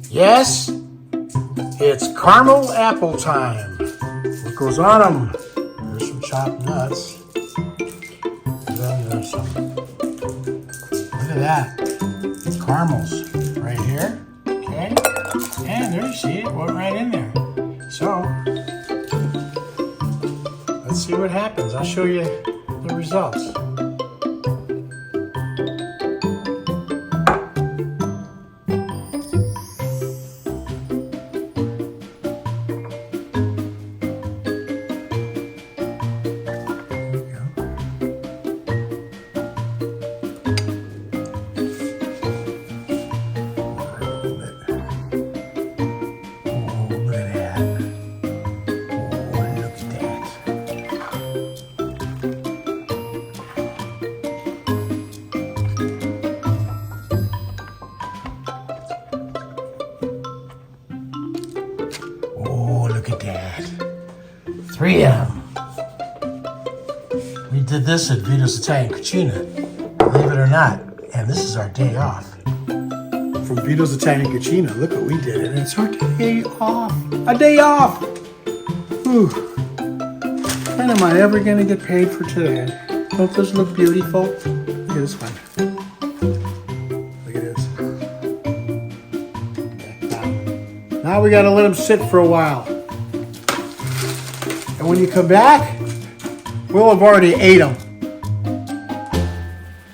Yes, it's caramel apple time. What goes on them? There's some chopped nuts. And then there's some, look at that, caramels right here. Okay, and there you see it went right in there. So, let's see what happens. I'll show you the results. Look at that. 3 of them. We did this at Vito's Italian Cucina, believe it or not. And this is our day off. From Vito's Italian Cucina, look what we did. And it's our day off. A day off! Whew. When am I ever going to get paid for today? Don't those look beautiful? Look at this one. Look at this. Okay, now we got to let them sit for a while. And when you come back, we'll have already ate them.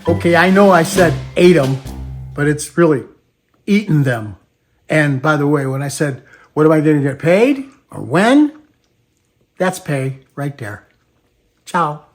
Okay, I know I said ate them, but it's really eaten them. And by the way, when I said, what am I going to get paid? Or when? That's pay right there. Ciao.